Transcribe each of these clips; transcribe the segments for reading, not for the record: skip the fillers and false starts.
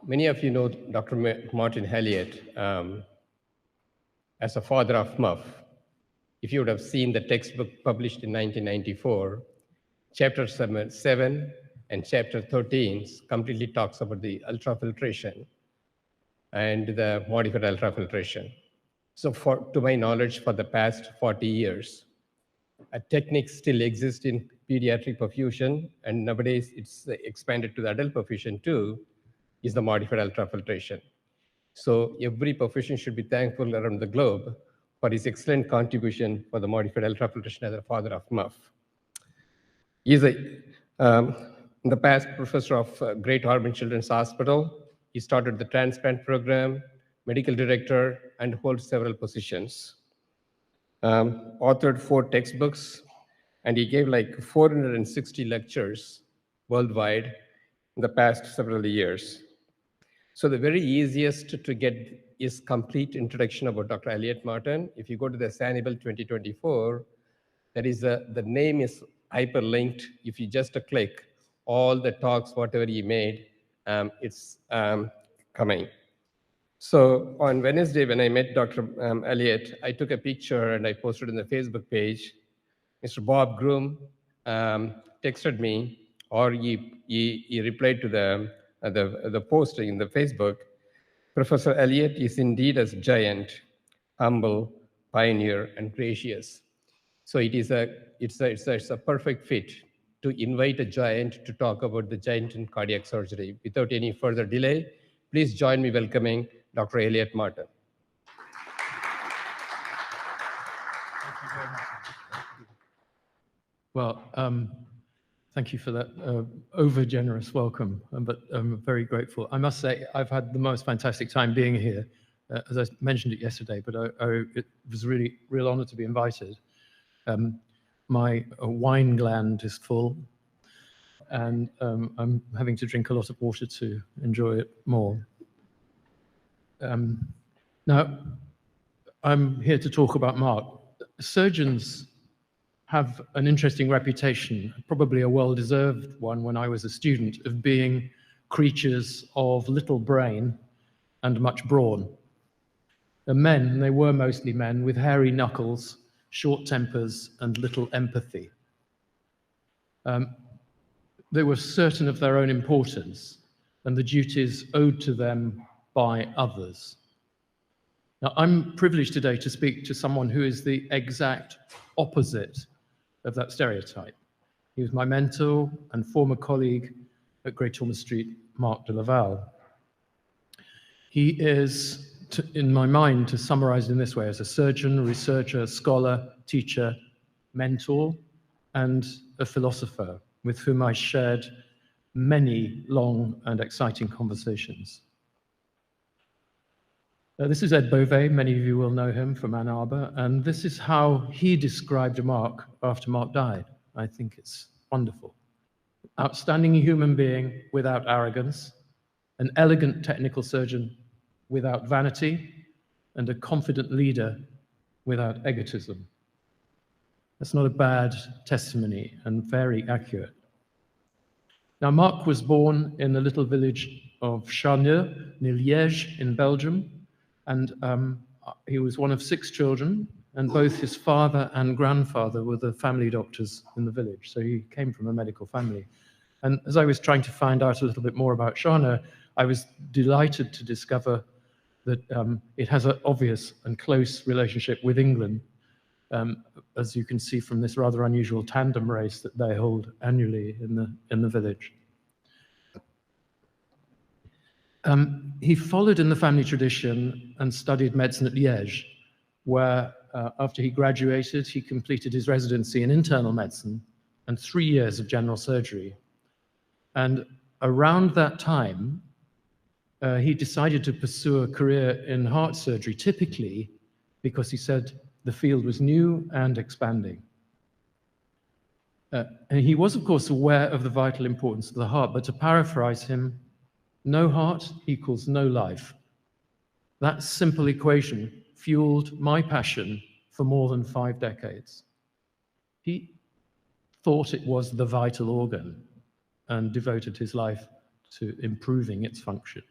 Many of you know Dr. Martin Elliot as a father of MUF. If you would have seen the textbook published in 1994, chapter 7 and chapter 13 completely talks about the ultrafiltration and the modified ultrafiltration. So to my knowledge, for the past 40 years, a technique still exists in pediatric perfusion, and nowadays it's expanded to the adult perfusion too, is the modified ultrafiltration. So every perfusion should be thankful around the globe for his excellent contribution for the modified ultrafiltration as a father of MUF. He's in the past professor of Great Ormond Children's Hospital. He started the transplant program, medical director, and holds several positions. Authored 4 textbooks, and he gave like 460 lectures worldwide in the past several years. So the very easiest to get is complete introduction about Dr. Elliot Martin. If you go to the Sanibel 2024, that is the name is hyperlinked. If you just click all the talks, whatever he made, it's coming. So on Wednesday, when I met Dr. Elliot, I took a picture and I posted on the Facebook page. Mr. Bob Groom texted me, or he replied to the post in the Facebook. Professor Elliot is indeed a giant, humble, pioneer, and gracious. So it's a perfect fit to invite a giant to talk about the giant in cardiac surgery. Without any further delay, please join me welcoming Dr. Elliot Martin. Thank you very much. Well, thank you for that over-generous welcome, but I'm very grateful. I must say, I've had the most fantastic time being here. As I mentioned it yesterday, but it was really real honor to be invited. My wine gland is full, and I'm having to drink a lot of water to enjoy it more. Now, I'm here to talk about Marc. Surgeons have an interesting reputation, probably a well-deserved one when I was a student, of being creatures of little brain and much brawn. The men, they were mostly men, with hairy knuckles, short tempers, and little empathy. They were certain of their own importance and the duties owed to them by others. Now, I'm privileged today to speak to someone who is the exact opposite of that stereotype. He was my mentor and former colleague at Great Ormond Street, Marc de Leval. He is, in my mind, to summarize in this way, as a surgeon, researcher, scholar, teacher, mentor, and a philosopher with whom I shared many long and exciting conversations. This is Ed Beauvais. Many of you will know him from Ann Arbor, and this is how he described Marc after Marc died. I think it's wonderful. Outstanding human being without arrogance, an elegant technical surgeon without vanity, and a confident leader without egotism. That's not a bad testimony and very accurate. Now, Marc was born in the little village of Charneux, near Liège in Belgium, and he was one of 6 children, and both his father and grandfather were the family doctors in the village, so he came from a medical family. And as I was trying to find out a little bit more about Charneux, I was delighted to discover that it has an obvious and close relationship with England, as you can see from this rather unusual tandem race that they hold annually in the village. He followed in the family tradition and studied medicine at Liège, where after he graduated, he completed his residency in internal medicine and 3 years of general surgery. And around that time, he decided to pursue a career in heart surgery, typically because he said the field was new and expanding. And he was, of course, aware of the vital importance of the heart, but to paraphrase him, no heart equals no life. That simple equation fueled my passion for more than 5 decades. He thought it was the vital organ and devoted his life to improving its function.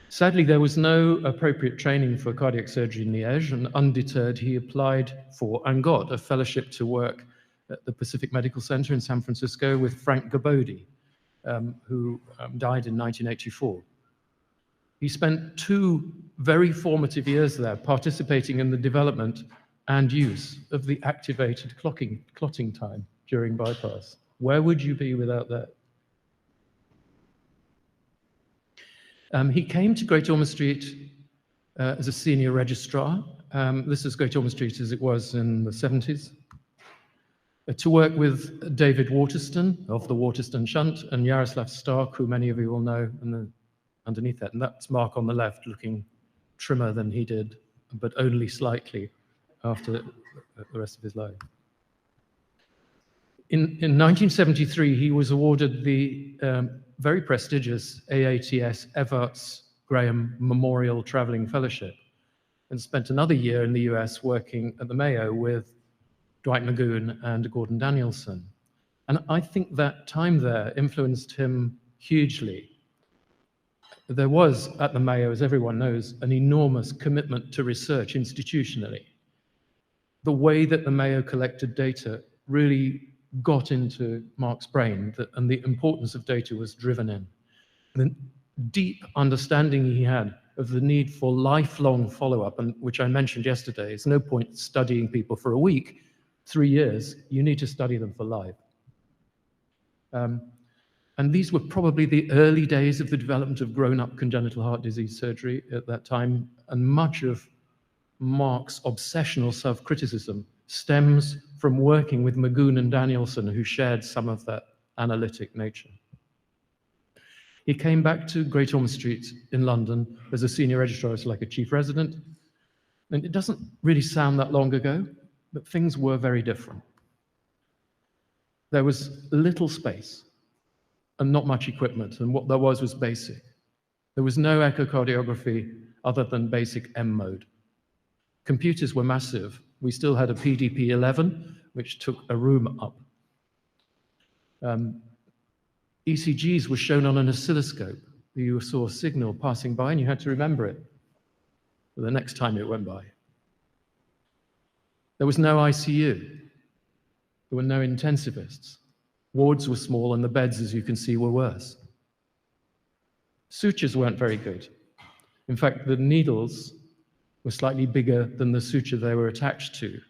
Sadly, there was no appropriate training for cardiac surgery in Liège, and undeterred, he applied for and got a fellowship to work at the Pacific Medical Center in San Francisco with Frank Gabodi, who died in 1984. He spent 2 very formative years there participating in the development and use of the activated clotting time during bypass. Where would you be without that? He came to Great Ormond Street as a senior registrar. This is Great Ormond Street as it was in the 70s. To work with David Waterston of the Waterston Shunt and Jaroslav Stark, who many of you will know, and underneath that. And that's Marc on the left, looking trimmer than he did, but only slightly after the rest of his life. In 1973, he was awarded the very prestigious AATS Evarts Graham Memorial Traveling Fellowship and spent another year in the US working at the Mayo with Dwight Magoon and Gordon Danielson. And I think that time there influenced him hugely. There was, at the Mayo, as everyone knows, an enormous commitment to research institutionally. The way that the Mayo collected data really got into Marc's brain, and the importance of data was driven in. The deep understanding he had of the need for lifelong follow-up, and which I mentioned yesterday, it's no point studying people for a week, 3 years, you need to study them for life. And these were probably the early days of the development of grown-up congenital heart disease surgery at that time, and much of Marc's obsessional self-criticism stems from working with Magoon and Danielson, who shared some of that analytic nature. He came back to Great Ormond Street in London as a senior registrar, as like a chief resident. And it doesn't really sound that long ago, but things were very different. There was little space and not much equipment, and what there was basic. There was no echocardiography other than basic M mode. Computers were massive. We still had a PDP-11, which took a room up. ECGs were shown on an oscilloscope. You saw a signal passing by, and you had to remember it for the next time it went by. There was no ICU. There were no intensivists. Wards were small, and the beds, as you can see, were worse. Sutures weren't very good. In fact, the needles were slightly bigger than the suture they were attached to,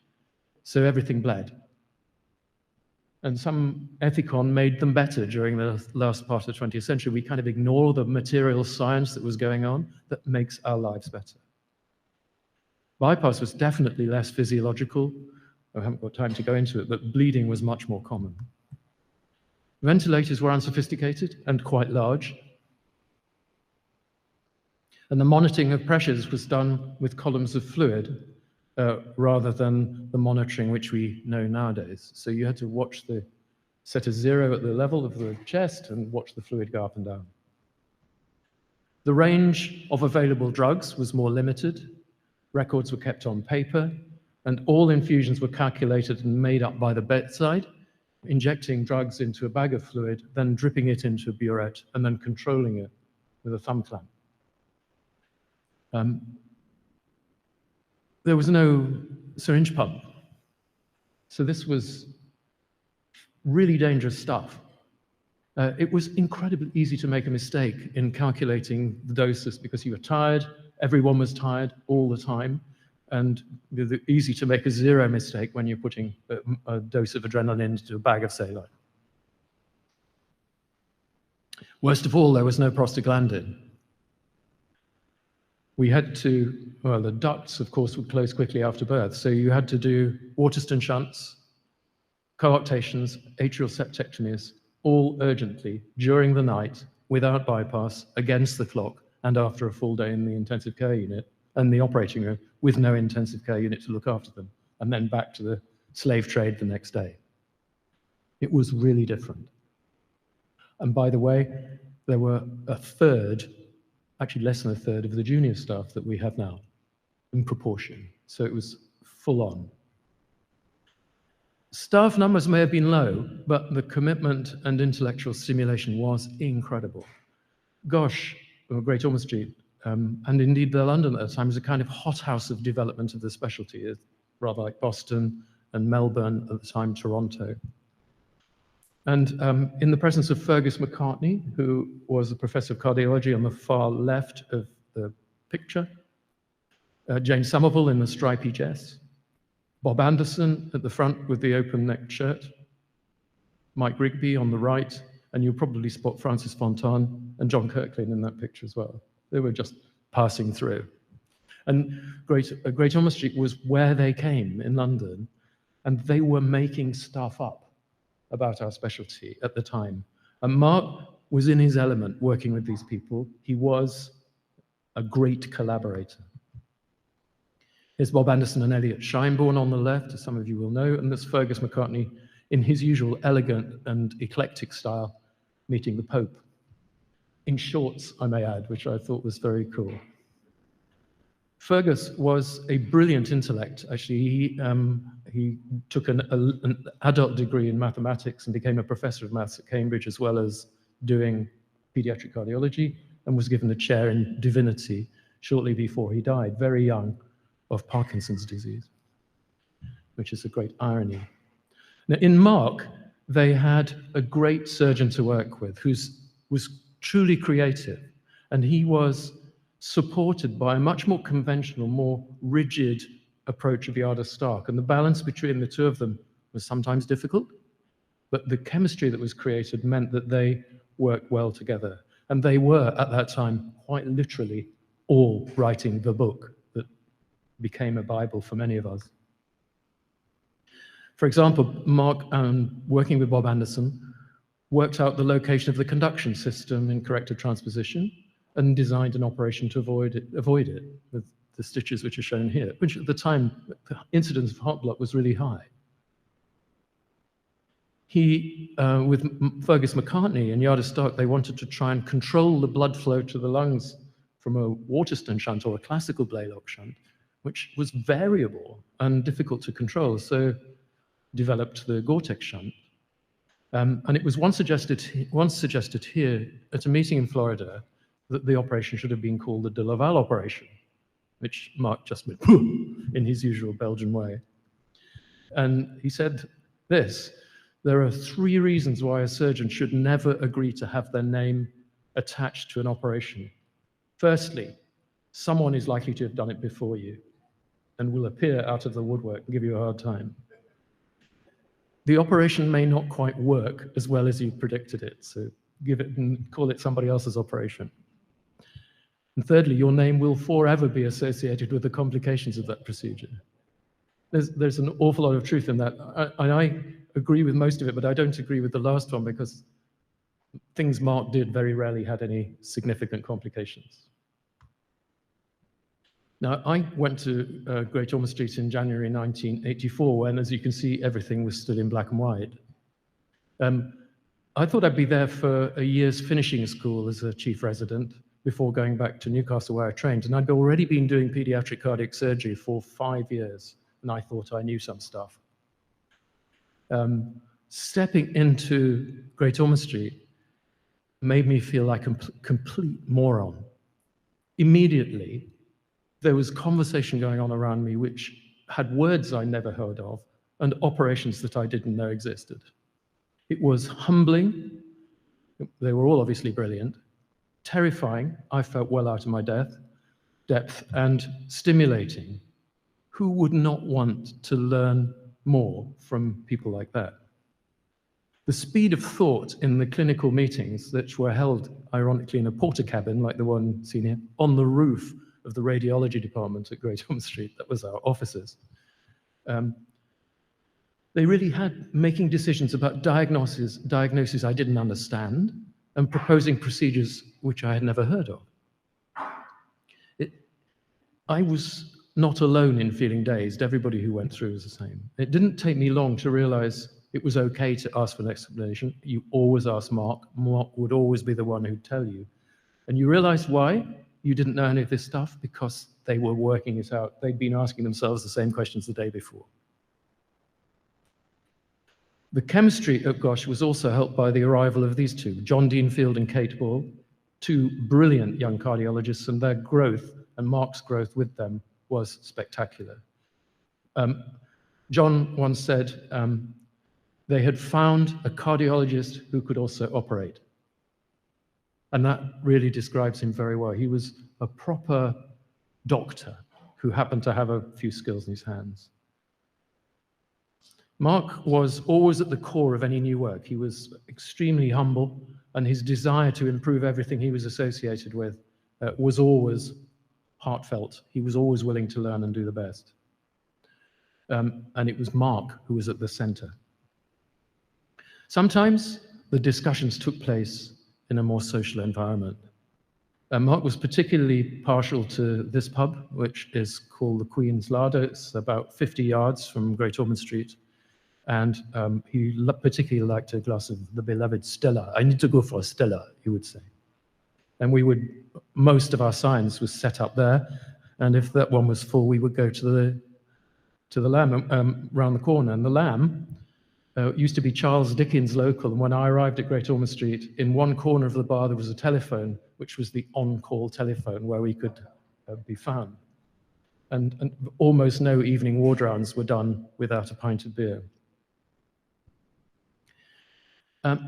so everything bled. And some ethicon made them better during the last part of the 20th century. We kind of ignore the material science that was going on that makes our lives better. Bypass was definitely less physiological. I haven't got time to go into it, but bleeding was much more common. Ventilators were unsophisticated and quite large. And the monitoring of pressures was done with columns of fluid rather than the monitoring which we know nowadays. So you had to watch set a 0 at the level of the chest and watch the fluid go up and down. The range of available drugs was more limited. Records were kept on paper, and all infusions were calculated and made up by the bedside, injecting drugs into a bag of fluid, then dripping it into a burette, and then controlling it with a thumb clamp. There was no syringe pump. So this was really dangerous stuff. It was incredibly easy to make a mistake in calculating the doses because you were tired, everyone was tired all the time, and it was easy to make a 0 mistake when you're putting a dose of adrenaline into a bag of saline. Worst of all, there was no prostaglandin. We had to, well, the ducts, of course, would close quickly after birth, so you had to do Waterston shunts, coarctations, atrial septectomies, all urgently during the night, without bypass, against the clock, and after a full day in the intensive care unit and the operating room, with no intensive care unit to look after them, and then back to the slave trade the next day. It was really different. And by the way, there were a third, actually less than a third of the junior staff that we have now, in proportion. So it was full on. Staff numbers may have been low, but the commitment and intellectual stimulation was incredible. Gosh, Great Ormond Street And indeed, London at the time was a kind of hothouse of development of the specialty, rather like Boston and Melbourne at the time, Toronto. And in the presence of Fergus McCartney, who was a professor of cardiology on the far left of the picture, Jane Somerville in the stripy dress, Bob Anderson at the front with the open-necked shirt, Mike Rigby on the right, and you'll probably spot Francis Fontaine and John Kirkland in that picture as well. They were just passing through. And Great Ormond Street was where they came in London, and they were making stuff up about our specialty at the time. And Marc was in his element working with these people. He was a great collaborator. Here's Bob Anderson and Elliot Scheinborn on the left, as some of you will know, and there's Fergus McCartney in his usual elegant and eclectic style, meeting the Pope. In shorts, I may add, which I thought was very cool. Fergus was a brilliant intellect. Actually, he took an adult degree in mathematics and became a professor of maths at Cambridge, as well as doing pediatric cardiology, and was given a chair in divinity shortly before he died, very young, of Parkinson's disease, which is a great irony. Now, in Marc, they had a great surgeon to work with who was truly creative, and he was supported by a much more conventional, more rigid approach of Yada Stark, and the balance between the two of them was sometimes difficult, but the chemistry that was created meant that they worked well together, and they were, at that time, quite literally all writing the book that became a Bible for many of us. For example, Marc, working with Bob Anderson, worked out the location of the conduction system in corrective transposition and designed an operation to avoid it with the stitches which are shown here, which at the time, the incidence of heart block was really high. He, with Fergus McCartney and Yada Stark, they wanted to try and control the blood flow to the lungs from a Waterston shunt or a classical Blaylock shunt, which was variable and difficult to control, so developed the Gore-Tex shunt. And it was once suggested here at a meeting in Florida that the operation should have been called the de Leval operation, which Marc just went in his usual Belgian way. And he said this: there are 3 reasons why a surgeon should never agree to have their name attached to an operation. Firstly, someone is likely to have done it before you and will appear out of the woodwork and give you a hard time. The operation may not quite work as well as you predicted it, so give it and call it somebody else's operation. And thirdly, your name will forever be associated with the complications of that procedure. There's an awful lot of truth in that. I agree with most of it, but I don't agree with the last one because things Marc did very rarely had any significant complications. Now, I went to Great Ormond Street in January 1984, when, as you can see, everything was still in black and white. I thought I'd be there for a year's finishing school as a chief resident before going back to Newcastle, where I trained. And I'd already been doing pediatric cardiac surgery for 5 years, and I thought I knew some stuff. Stepping into Great Ormond Street made me feel like a complete moron. Immediately, there was conversation going on around me which had words I never heard of and operations that I didn't know existed. It was humbling. They were all obviously brilliant. Terrifying. I felt well out of my depth, and stimulating. Who would not want to learn more from people like that? The speed of thought in the clinical meetings that were held, ironically, in a porter cabin like the one seen here, on the roof of the radiology department at Great Ormond Street, that was our offices. They really had making decisions about diagnoses I didn't understand and proposing procedures which I had never heard of. I was not alone in feeling dazed. Everybody who went through was the same. It didn't take me long to realize it was okay to ask for an explanation. You always ask Marc. Marc would always be the one who'd tell you. And you realize why you didn't know any of this stuff? Because they were working it out. They'd been asking themselves the same questions the day before. The chemistry at Gosh was also helped by the arrival of these two, John Deanfield and Kate Ball, two brilliant young cardiologists, and their growth and Marc's growth with them was spectacular. John once said they had found a cardiologist who could also operate. And that really describes him very well. He was a proper doctor who happened to have a few skills in his hands. Marc was always at the core of any new work. He was extremely humble, and his desire to improve everything he was associated with was always heartfelt. He was always willing to learn and do the best. And it was Marc who was at the center. Sometimes the discussions took place in a more social environment. Marc was particularly partial to this pub, which is called the Queen's Larder. It's about 50 yards from Great Ormond Street. And he particularly liked a glass of the beloved Stella. I need to go for a Stella, he would say. And most of our signs was set up there. And if that one was full, we would go to the Lamb round the corner. And the Lamb used to be Charles Dickens' local. And when I arrived at Great Ormond Street, in one corner of the bar, there was a telephone, which was the on-call telephone where we could be found. And almost no evening ward rounds were done without a pint of beer.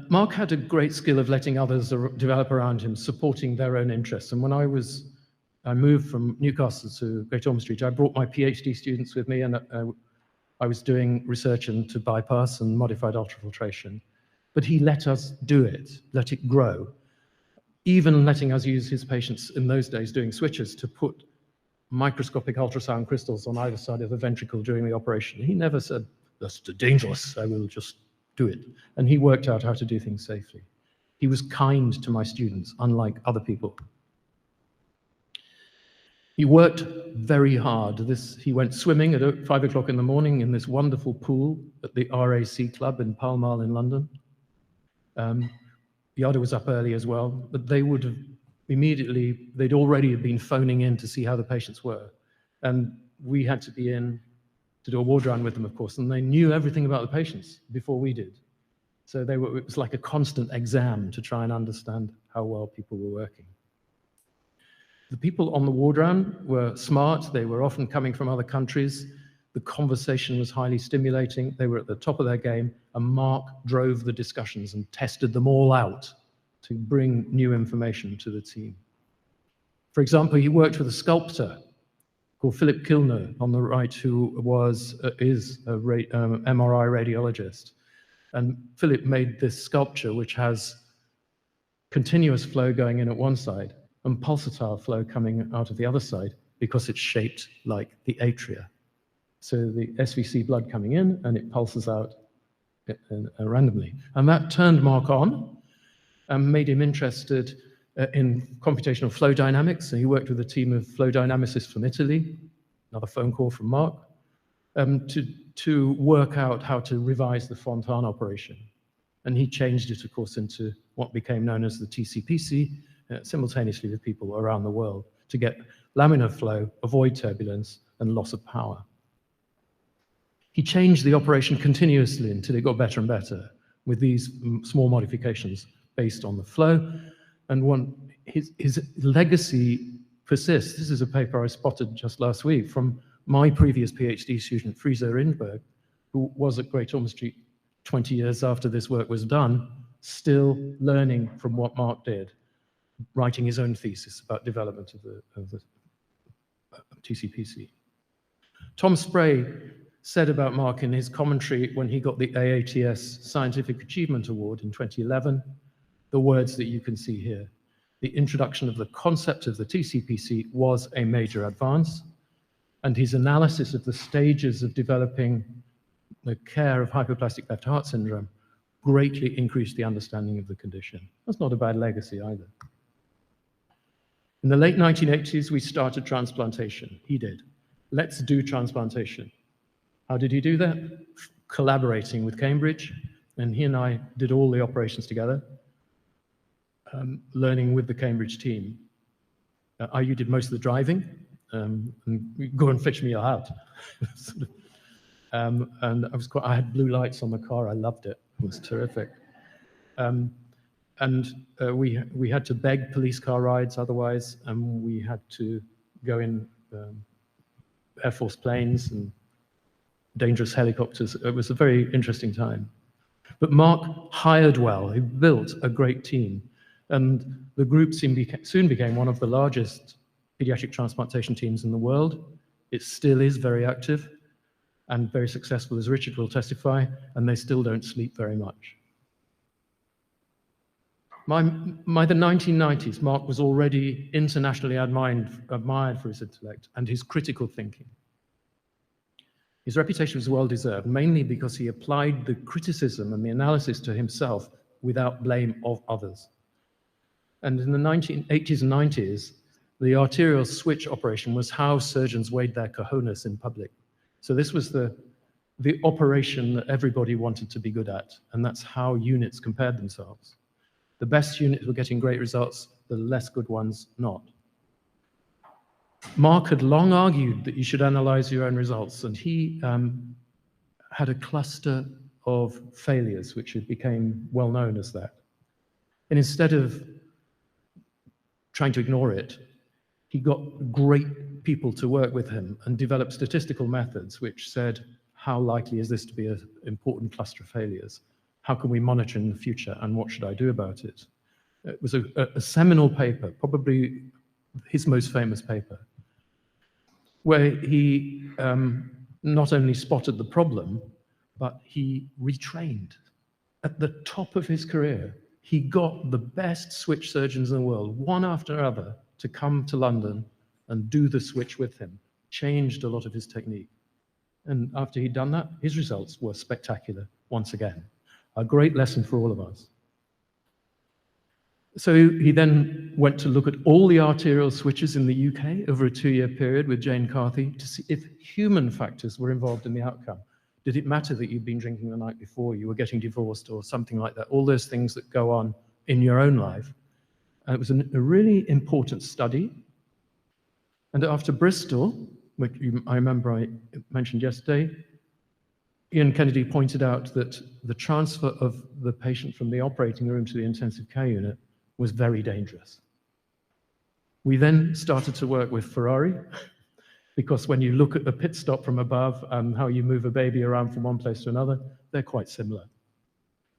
Marc had a great skill of letting others develop around him, supporting their own interests. And when I moved from Newcastle to Great Ormond Street, I brought my PhD students with me, and I was doing research into bypass and modified ultrafiltration. But he let us do it, let it grow, even letting us use his patients in those days doing switches to put microscopic ultrasound crystals on either side of the ventricle during the operation. He never said, "That's too dangerous, I will just do it." And he worked out how to do things safely. He was kind to my students, unlike other people. He worked very hard. He went swimming at 5 o'clock in the morning in this wonderful pool at the RAC Club in Pall Mall in London. Yada was up early as well, but they would have they'd already been phoning in to see how the patients were. And we had to be in to do a ward round with them, of course, and they knew everything about the patients before we did. So it was like a constant exam to try and understand how well people were working. The people on the ward round were smart. They were often coming from other countries. The conversation was highly stimulating. They were at the top of their game, and Marc drove the discussions and tested them all out to bring new information to the team. For example, he worked with a sculptor called Philip Kilner on the right, who is a MRI radiologist. And Philip made this sculpture which has continuous flow going in at one side and pulsatile flow coming out of the other side because it's shaped like the atria. So the SVC blood coming in and it pulses out randomly. And that turned Marc on and made him interested in computational flow dynamics. So he worked with a team of flow dynamicists from Italy, another phone call from Marc, to work out how to revise the Fontan operation. And he changed it, of course, into what became known as the TCPC, simultaneously with people around the world, to get laminar flow, avoid turbulence, and loss of power. He changed the operation continuously until it got better and better with these small modifications based on the flow. And his legacy persists. This is a paper I spotted just last week from my previous PhD student, Friso Rindberg, who was at Great Ormond Street 20 years after this work was done, still learning from what Marc did, writing his own thesis about development of the TCPC. Tom Spray said about Marc in his commentary when he got the AATS Scientific Achievement Award in 2011, the words that you can see here. The introduction of the concept of the TCPC was a major advance, and his analysis of the stages of developing the care of hypoplastic left heart syndrome greatly increased the understanding of the condition. That's not a bad legacy either. In the late 1980s, we started transplantation. He did. Let's do transplantation. How did he do that? Collaborating with Cambridge, and he and I did all the operations together, learning with the Cambridge team. You did most of the driving, and go and fetch me your hat. And I had blue lights on the car. I loved it. It was terrific. we had to beg police car rides otherwise, and we had to go in Air Force planes and dangerous helicopters. It was a very interesting time. But Marc hired well. He built a great team. And the group soon became one of the largest pediatric transplantation teams in the world. It still is very active and very successful, as Richard will testify, and they still don't sleep very much. By the 1990s, Marc was already internationally admired for his intellect and his critical thinking. His reputation was well-deserved, mainly because he applied the criticism and the analysis to himself without blame of others. And in the 1980s and 90s, the arterial switch operation was how surgeons weighed their cojones in public. So this was the operation that everybody wanted to be good at, and that's how units compared themselves. The best units were getting great results, the less good ones not. Marc had long argued that you should analyze your own results, and he had a cluster of failures, which became well known as that. And instead of trying to ignore it, he got great people to work with him and developed statistical methods which said, how likely is this to be an important cluster of failures? How can we monitor in the future, and what should I do about it? It was a seminal paper, probably his most famous paper, where he not only spotted the problem, but he retrained. At the top of his career, he got the best switch surgeons in the world, one after another, to come to London and do the switch with him, changed a lot of his technique. And after he'd done that, his results were spectacular once again. A great lesson for all of us. So he then went to look at all the arterial switches in the UK over a 2-year period with Jane Carthy to see if human factors were involved in the outcome. Did it matter that you'd been drinking the night before, you were getting divorced or something like that? All those things that go on in your own life. And it was a really important study. And after Bristol, which I remember I mentioned yesterday, Ian Kennedy pointed out that the transfer of the patient from the operating room to the intensive care unit was very dangerous. We then started to work with Ferrari, because when you look at the pit stop from above and how you move a baby around from one place to another, they're quite similar.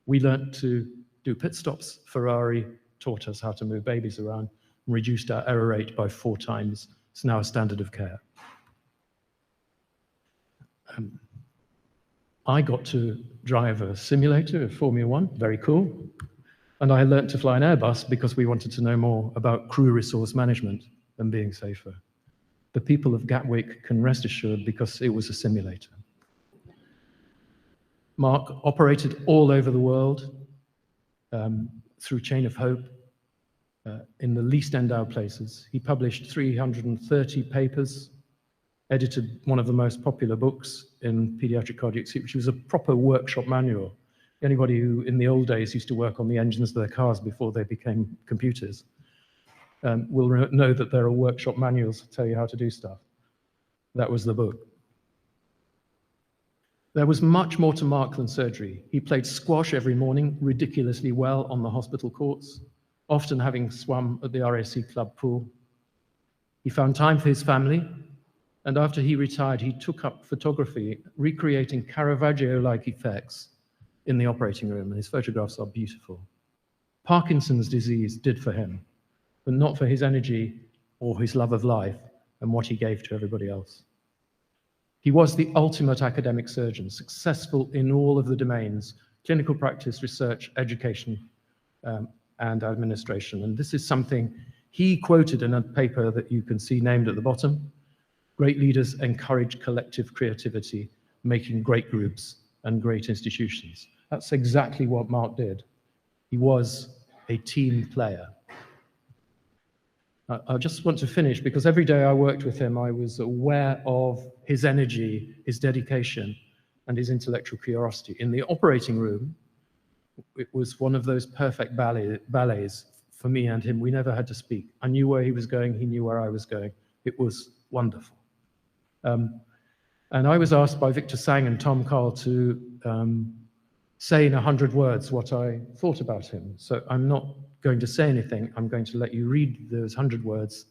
We learned to do pit stops. Ferrari taught us how to move babies around and reduced our error rate by 4 times. It's now a standard of care. I got to drive a simulator of Formula 1, very cool. And I learned to fly an Airbus because we wanted to know more about crew resource management and being safer. The people of Gatwick can rest assured because it was a simulator. Marc operated all over the world through Chain of Hope in the least endowed places. He published 330 papers, edited one of the most popular books in pediatric cardiac sleep, which was a proper workshop manual. Anybody who in the old days used to work on the engines of their cars before they became computers will know that there are workshop manuals that tell you how to do stuff. That was the book. There was much more to Marc than surgery. He played squash every morning, ridiculously well on the hospital courts, often having swum at the RAC club pool. He found time for his family, and after he retired, he took up photography, recreating Caravaggio-like effects in the operating room, and his photographs are beautiful. Parkinson's disease did for him, but not for his energy or his love of life and what he gave to everybody else. He was the ultimate academic surgeon, successful in all of the domains: clinical practice, research, education, and administration. And this is something he quoted in a paper that you can see named at the bottom. Great leaders encourage collective creativity, making great groups and great institutions. That's exactly what Marc did. He was a team player. I just want to finish, because every day I worked with him, I was aware of his energy, his dedication, and his intellectual curiosity. In the operating room, it was one of those perfect ballets for me and him. We never had to speak. I knew where he was going, he knew where I was going. It was wonderful. And I was asked by Victor Sang and Tom Carl to say in 100 words what I thought about him. So I'm not going to say anything. I'm going to let you read those 100 words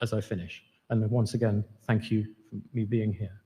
as I finish. And once again, thank you for me being here.